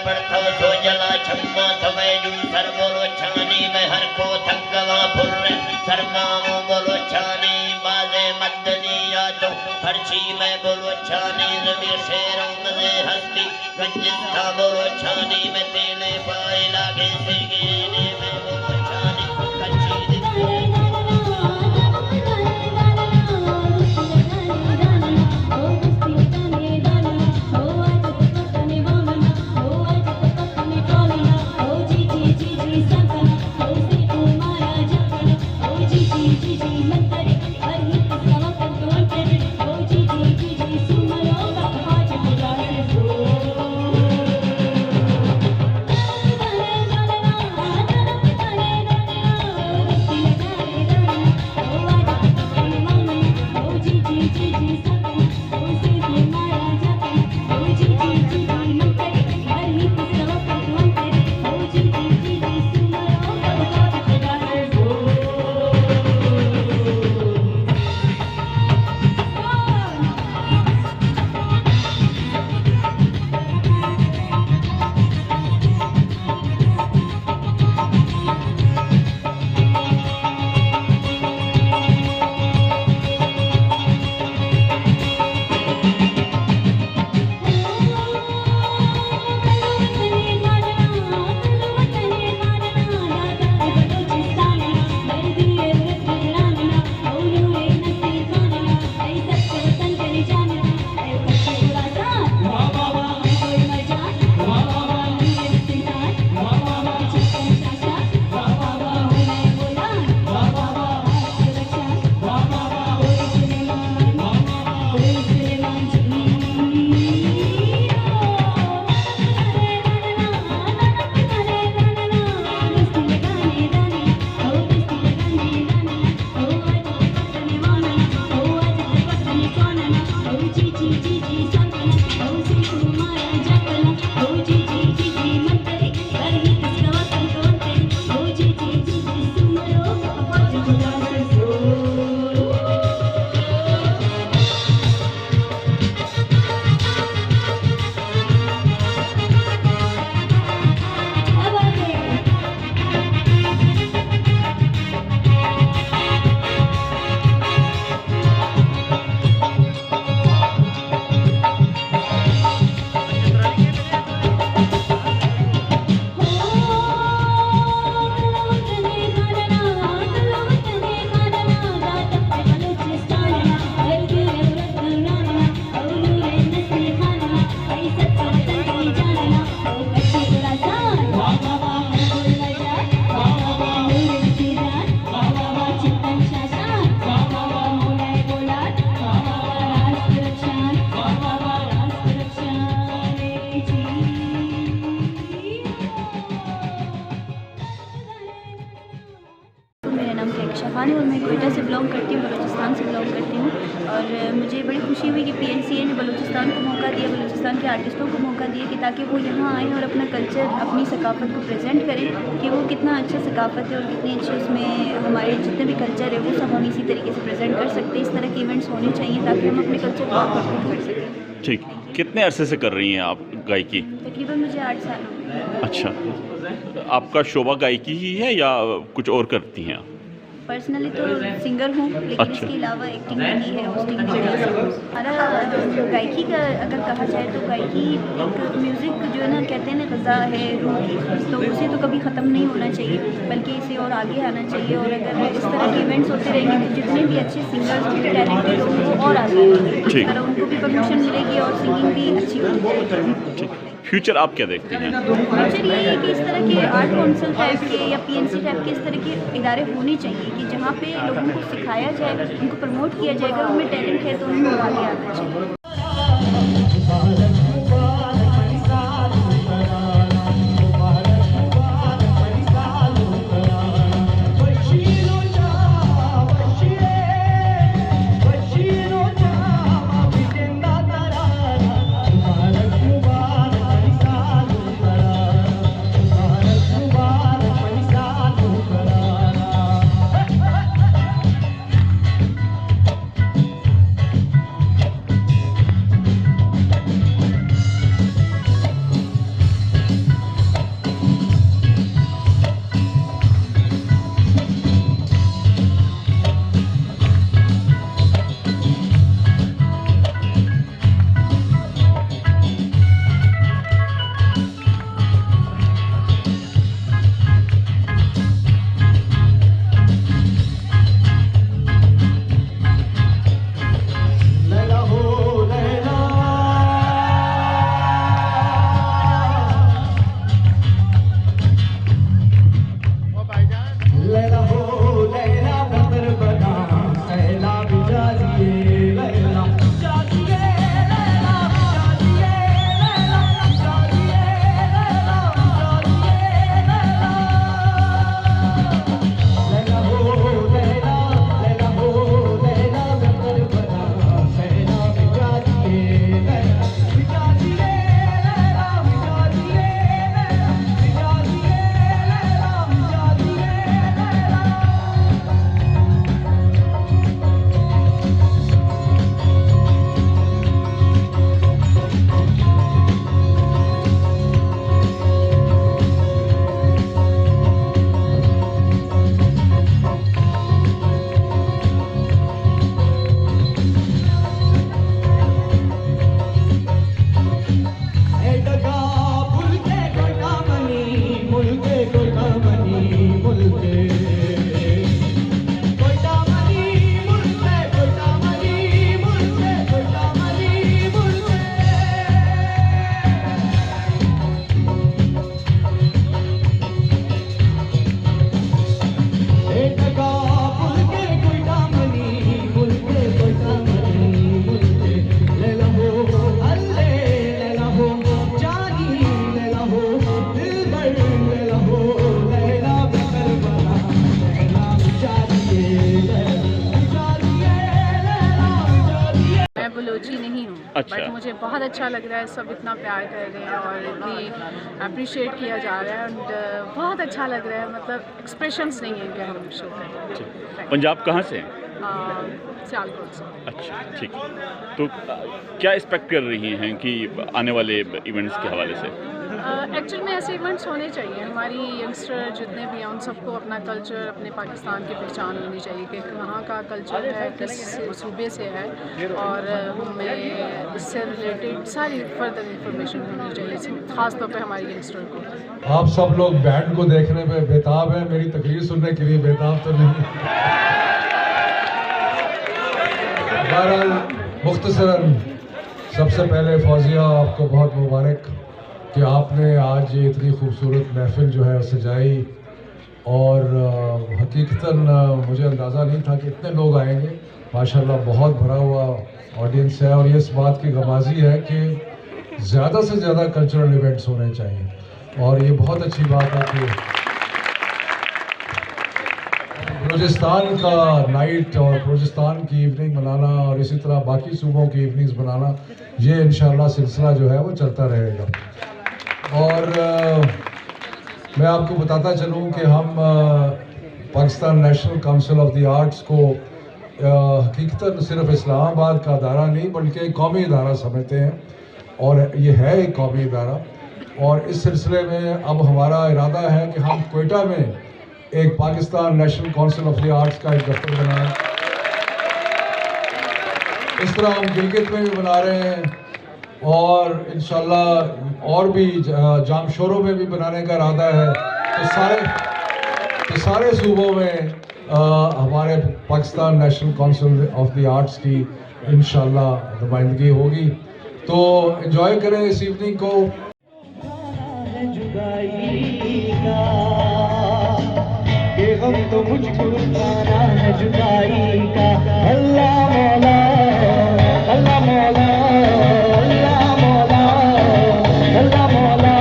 पड़थो सो जला छम्मा थवे जू सर बोलो छानी में हर को थकवा फुर्र सरमाओ बोलो छानी बाजे मदनी या तो हर्षी में बोलो छानी जमीर शेरों मजे हस्ती गंजिस्ता बोलो छानी में तेले पाए लागे से गेने में बोलो छानी कच्ची खान है और मैं कोयटा से बिलोंग करती हूँ, बलूचिस्तान से बिलोंग करती हूँ। और मुझे बड़ी खुशी हुई कि PNCA ने बलूचिस्तान को मौका दिया, बलूचिस्तान के आर्टिस्टों को मौका दिया कि ताकि वो यहाँ आएँ और अपना कल्चर, अपनी सकाफ़त को प्रेजेंट करें कि वो कितना अच्छा सकाफ़त है और कितनी अच्छी उसमें हमारे जितने भी कल्चर है वो सब हम इसी तरीके से प्रेजेंट कर सकते हैं। इस तरह के इवेंट्स होने चाहिए ताकि हम अपने कल्चर को प्रमोट कर सकें। ठीक, कितने अरसे से कर रही हैं आप गायकी? तकरीबन मुझे 8 साल हो गए। अच्छा, आपका शोबा गायकी ही है या कुछ और करती हैं आप? पर्सनली तो सिंगर हूँ, लेकिन अच्छा। इसके अलावा एक्टिंग भी की है, होस्टिंग भी की है। हमारा गायकी का अगर कहा जाए तो गायकी एक म्यूज़िक जो है ना, कहते हैं ना ग़ज़ा है रूह की, तो उसे तो कभी ख़त्म नहीं होना चाहिए बल्कि इसे और आगे आना चाहिए। और अगर इस तरह के इवेंट्स होते रहेंगे तो जितने भी अच्छे सिंगर्स होंगे, टैलेंटेड होंगे, वो और आगे आएंगे, और उनको भी प्रमोशन मिलेगी और सिंगिंग भी अच्छी हो जाएगी। फ्यूचर आप क्या देखते हैं? फ्यूचर ये है कि इस तरह के आर्ट काउंसिल टाइप के या PNC टाइप के इस तरह के इदारे होने चाहिए कि जहाँ पे लोगों को सिखाया जाएगा, उनको प्रमोट किया जाएगा, उनमें टैलेंट है तो उनको आगे आना चाहिए। अच्छा। बट मुझे बहुत अच्छा लग रहा है, सब इतना प्यार कर रहे हैं और इतनी अप्रिशिएट किया जा रहा है एंड बहुत अच्छा लग रहा है, मतलब एक्सप्रेशंस नहीं है कि हम शो करें। पंजाब कहाँ से हैं? सियालकोट से। अच्छा, ठीक है। तो क्या एक्सपेक्ट कर रही हैं कि आने वाले इवेंट्स के हवाले से? एक्चुअल में ऐसे इवेंट्स होने चाहिए, हमारी यंगस्टर जितने भी हैं उन सबको अपना कल्चर, अपने पाकिस्तान की पहचान होनी चाहिए कि कहाँ का कल्चर है, किस सूबे से है और हमें इससे रिलेटेड सारी फर्दर इंफॉर्मेशन होनी चाहिए, ख़ास तौर पे हमारी यंगस्टर को। आप सब लोग बैंड को देखने पे बेताब हैं, मेरी तकरीर सुनने के लिए बेताब तो नहीं। बहरहाल मुख्तसरन सबसे पहले फौजिया आपको बहुत मुबारक कि आपने आज ये इतनी खूबसूरत महफिल जो है सजाई और हकीकतन मुझे अंदाज़ा नहीं था कि इतने लोग आएंगे। माशाल्लाह बहुत भरा हुआ ऑडियंस है और ये इस बात की गवाजी है कि ज़्यादा से ज़्यादा कल्चरल इवेंट्स होने चाहिए और ये बहुत अच्छी बात है कि बलूचिस्तान का नाइट और बलूचिस्तान की इवनिंग मनाना और इसी तरह बाकी सूबों की इवनिंग्स मनाना, ये इंशाल्लाह सिलसिला जो है वो चलता रहेगा। और मैं आपको बताता चलूँ कि हम Pakistan national council of the arts को हकीकतन सिर्फ इस्लामाबाद का अदारा नहीं बल्कि एक कौमी अदारा समझते हैं और ये है एक कौमी अदारा। और इस सिलसिले में अब हमारा इरादा है कि हम क्वेटा में एक Pakistan national council of the arts का एक दफ्तर बनाएं। इस तरह हम गिलगित में भी बना रहे हैं और इंशाल्लाह और भी जामशोरों में भी बनाने का इरादा है। तो सारे सूबों में हमारे Pakistan national council of the arts की इंशाल्लाह नुमाइंदगी होगी। तो एंजॉय करें इस इवनिंग को। हम तो मुझको गाना है जुदाई का। अल्लाह मौला, अल्लाह मौला, अल्लाह मौला, अल्लाह मौला,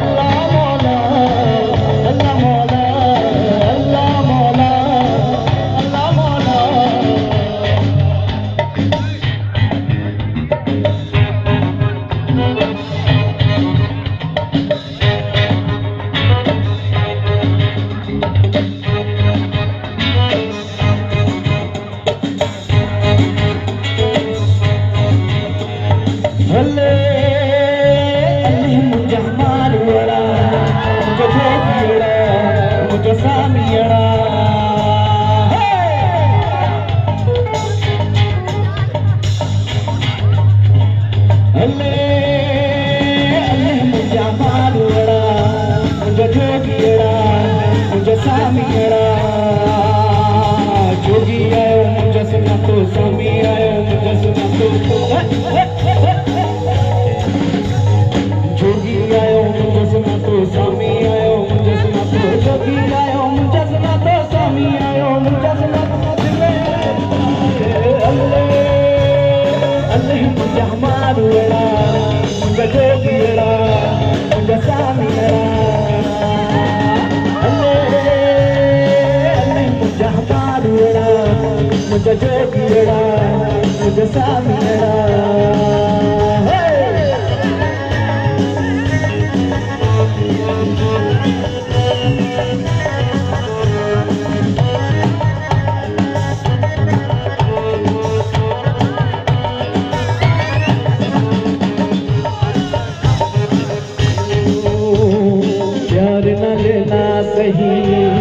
अल्लाह मौला, अल्लाह मौला, अल्लाह मौला, अल्लाह मौला। जोगी आयो मुझे सुना तो स्वामी आयो मुझे सुना तो जोगी आयो मुझे सुना तो स्वामी आयो मुझे सुना तो जोगी आयो मुझे सुना तो स्वामी आयो मुझे सुना तो अल्लाह अल्लाह मुझे हमारा वेड़ा मुझे जोगी वेड़ा मुझे स्वामी वेड़ा मुझे जोगी वेड़ा मुझे स्वामी वेड़ा। प्यार न लेना सही लेना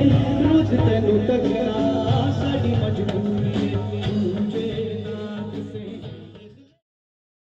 रोज तेनू तकना